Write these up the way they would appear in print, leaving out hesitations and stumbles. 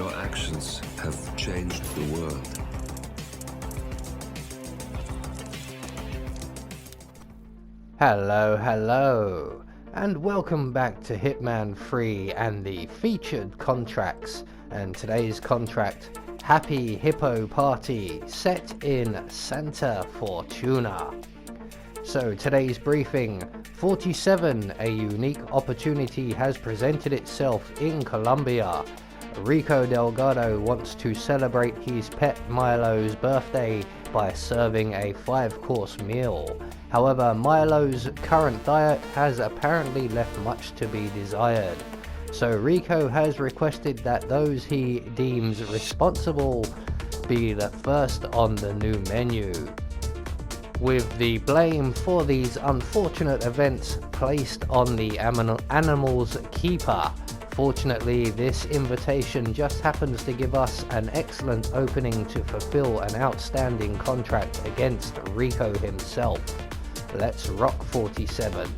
Your actions have changed the world. Hello, and welcome back to Hitman 3 and the featured contracts. And today's contract, Happy Hippo Party, set in Santa Fortuna. So today's briefing, 47, a unique opportunity has presented itself in Colombia. Rico Delgado wants to celebrate his pet Milo's birthday by serving a 5-course meal. However, Milo's current diet has apparently left much to be desired. So Rico has requested that those he deems responsible be the first on the new menu, with the blame for these unfortunate events placed on the animal's keeper. Fortunately, this invitation just happens to give us an excellent opening to fulfill an outstanding contract against Rico himself. Let's rock 47.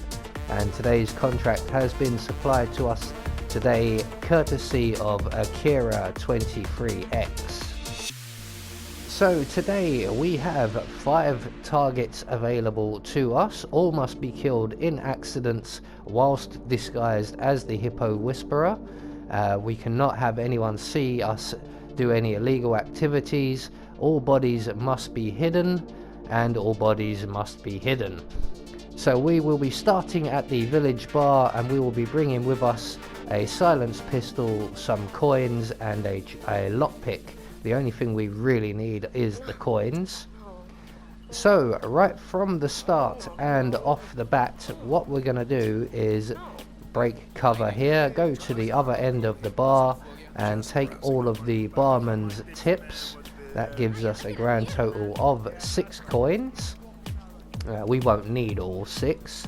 And today's contract has been supplied to us today courtesy of Akira 23X. So today we have 5 targets available to us. All must be killed in accidents whilst disguised as the Hippo Whisperer. We cannot have anyone see us do any illegal activities. All bodies must be hidden, and all bodies must be hidden. So we will be starting at the village bar, and we will be bringing with us a silenced pistol, some coins, and a lockpick. The only thing we really need is the coins. So right from the start and off the bat, what we're going to do is break cover here, go to the other end of the bar and take all of the barman's tips. That gives us a grand total of 6 coins. We won't need all 6.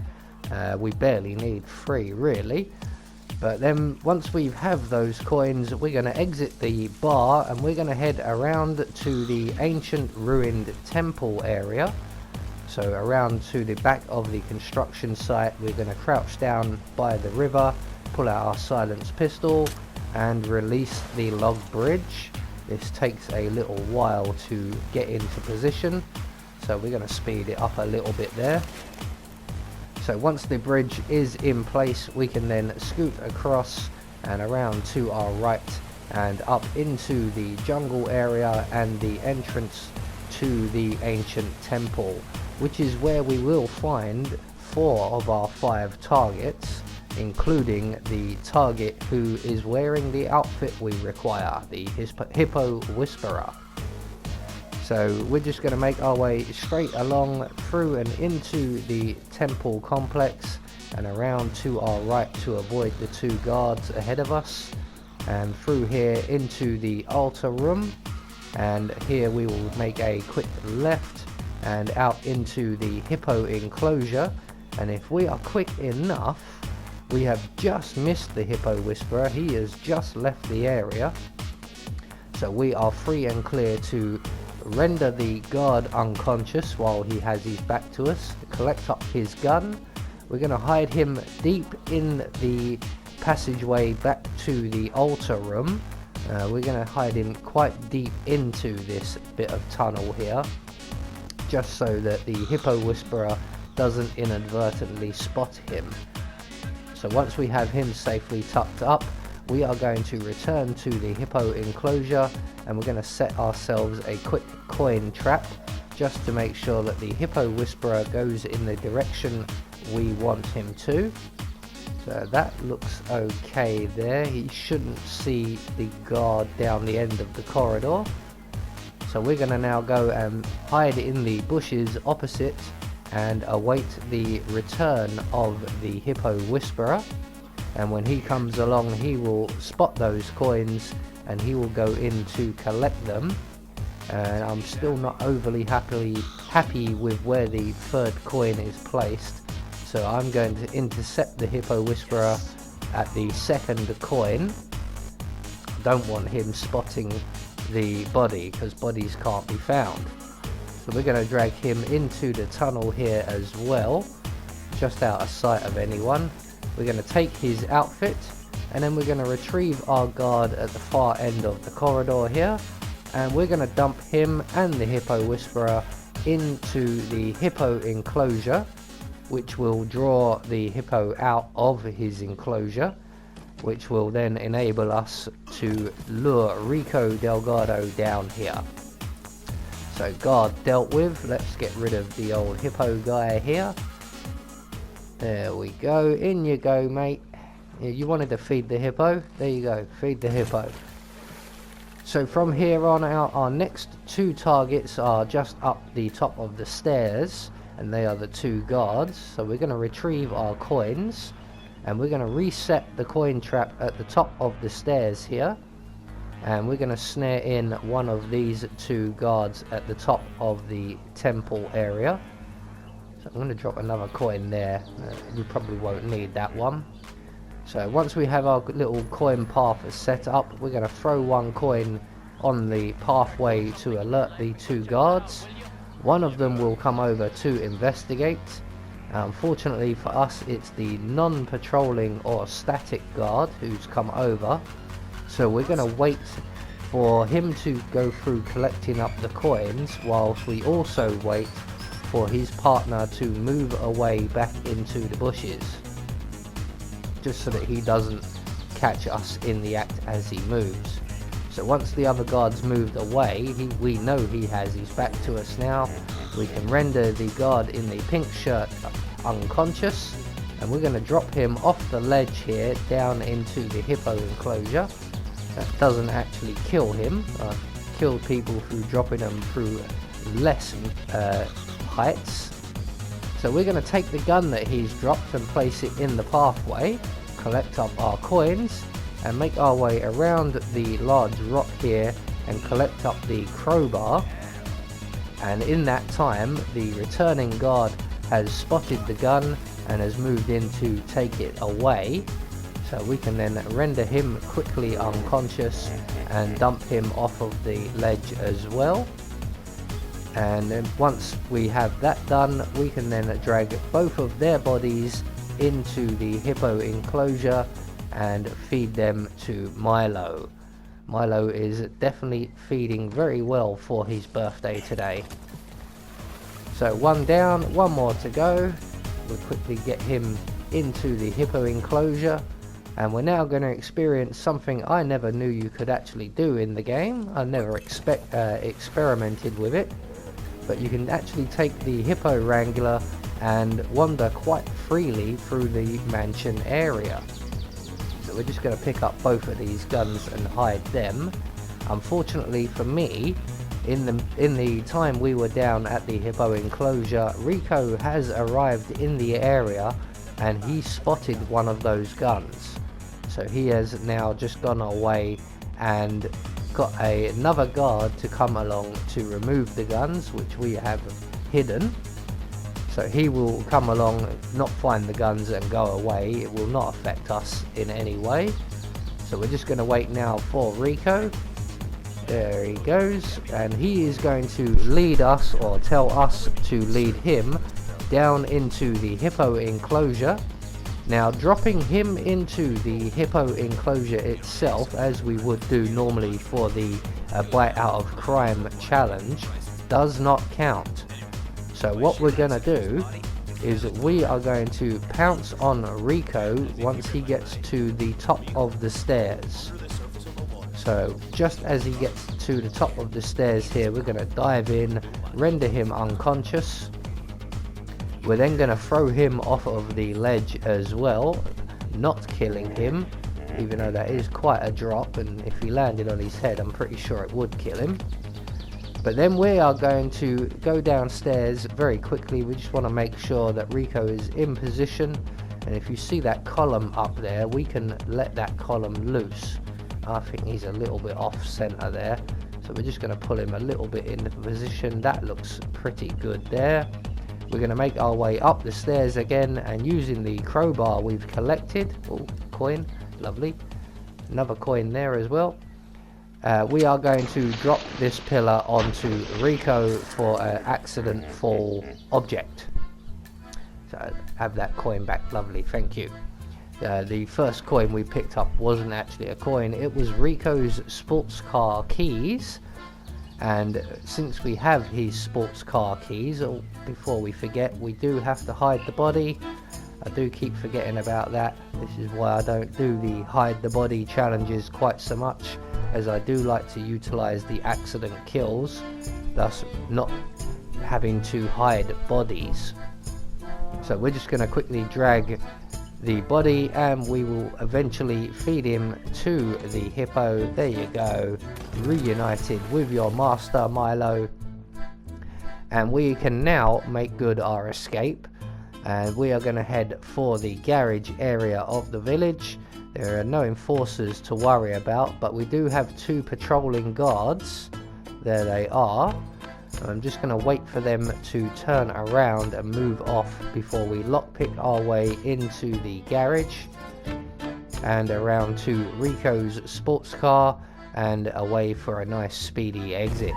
We barely need 3 really. But then once we have those coins, we're going to exit the bar and we're going to head around to the ancient ruined temple area. So around to the back of the construction site, we're going to crouch down by the river, pull out our silenced pistol and release the log bridge. This takes a little while to get into position, so we're going to speed it up a little bit there. So once the bridge is in place, we can then scoot across and around to our right and up into the jungle area and the entrance to the ancient temple, which is where we will find 4 of our 5 targets, including the target who is wearing the outfit we require, the Hippo Whisperer. So we're just going to make our way straight along through and into the temple complex and around to our right to avoid the 2 guards ahead of us, and through here into the altar room, and here we will make a quick left and out into the hippo enclosure. And if we are quick enough, we have just missed the Hippo Whisperer. He has just left the area, so we are free and clear to render the guard unconscious while he has his back to us, collect up his gun. We're going to hide him deep in the passageway back to the altar room. We're going to hide him quite deep into this bit of tunnel here, just so that the Hippo Whisperer doesn't inadvertently spot him. So once we have him safely tucked up, we are going to return to the hippo enclosure and we're going to set ourselves a quick coin trap just to make sure that the Hippo Whisperer goes in the direction we want him to. So that looks okay there. He shouldn't see the guard down the end of the corridor. So we're going to now go and hide in the bushes opposite and await the return of the Hippo Whisperer. And when he comes along, he will spot those coins and he will go in to collect them. And I'm still not overly happy with where the 3rd coin is placed, so I'm going to intercept the Hippo Whisperer at the 2nd coin. Don't want him spotting the body because bodies can't be found. So we're going to drag him into the tunnel here as well, just out of sight of anyone. We're going to take his outfit and then we're going to retrieve our guard at the far end of the corridor here, and we're going to dump him and the Hippo Whisperer into the Hippo enclosure, which will draw the Hippo out of his enclosure, which will then enable us to lure Rico Delgado down here. So guard dealt with. Let's get rid of the old Hippo guy here. There we go. In you go, mate. You wanted to feed the Hippo. There you go. Feed the Hippo. So from here on out, our next two targets are just up the top of the stairs, and they are the two guards. So we're going to retrieve our coins, and we're going to reset the coin trap at the top of the stairs here, and we're going to snare in one of these two guards at the top of the temple area. So I'm going to drop another coin there. We probably won't need that one. So once we have our little coin path set up, we're going to throw one coin on the pathway to alert the two guards. One of them will come over to investigate. Unfortunately for us, it's the non-patrolling or static guard who's come over. So we're going to wait for him to go through collecting up the coins, whilst we also wait for his partner to move away back into the bushes, just so that he doesn't catch us in the act as he moves. So once the other guard's moved away, we know he has his back to us now. We can render the guard in the pink shirt unconscious, and we're going to drop him off the ledge here down into the Hippo enclosure. That doesn't actually kill him. I've killed people through dropping them through less heights. So we're going to take the gun that he's dropped and place it in the pathway, collect up our coins, and make our way around the large rock here and collect up the crowbar. And in that time, the returning guard has spotted the gun and has moved in to take it away. So we can then render him quickly unconscious and dump him off of the ledge as well. And then once we have that done, we can then drag both of their bodies into the Hippo enclosure and feed them to Milo. Milo is definitely feeding very well for his birthday today. So one down, one more to go. We'll quickly get him into the Hippo enclosure, and we're now going to experience something I never knew you could actually do in the game. I never experimented with it, but you can actually take the Hippo Wrangler and wander quite freely through the mansion area. So we're just going to pick up both of these guns and hide them. Unfortunately for me, in the time we were down at the Hippo enclosure, Rico has arrived in the area and he spotted one of those guns. So he has now just gone away and got another guard to come along to remove the guns, which we have hidden. So he will come along, not find the guns and go away. It will not affect us in any way. So we're just going to wait now for Rico. There he goes, and he is going to lead us, or tell us to lead him, down into the Hippo enclosure. Now dropping him into the Hippo enclosure itself, as we would do normally for the Bite Out of Crime challenge, does not count. So what we're going to do is we are going to pounce on Rico once he gets to the top of the stairs. So just as he gets to the top of the stairs here, we're going to dive in, render him unconscious. We're then going to throw him off of the ledge as well, not killing him, even though that is quite a drop, and if he landed on his head I'm pretty sure it would kill him. But then we are going to go downstairs very quickly. We just want to make sure that Rico is in position, and if you see that column up there, we can let that column loose. I think he's a little bit off center there, so we're just going to pull him a little bit into position. That looks pretty good there. We're going to make our way up the stairs again, and using the crowbar we've collected, oh, coin, lovely, another coin there as well. We are going to drop this pillar onto Rico for an accident fall object. So have that coin back, lovely, thank you. The first coin we picked up wasn't actually a coin, it was Rico's sports car keys. And since we have his sports car keys, before we forget, we do have to hide the body. I do keep forgetting about that. This is why I don't do the hide the body challenges quite so much, as I do like to utilize the accident kills, thus not having to hide bodies. So we're just going to quickly drag the body and we will eventually feed him to the hippo. There you go, reunited with your master Milo, and we can now make good our escape. And we are going to head for the garage area of the village. There are no enforcers to worry about, but we do have 2 patrolling guards. There they are. I'm just going to wait for them to turn around and move off before we lockpick our way into the garage and around to Rico's sports car and away for a nice speedy exit.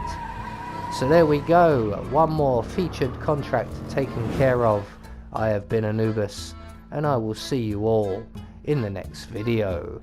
So there we go, one more featured contract taken care of. I have been Anubis, and I will see you all in the next video.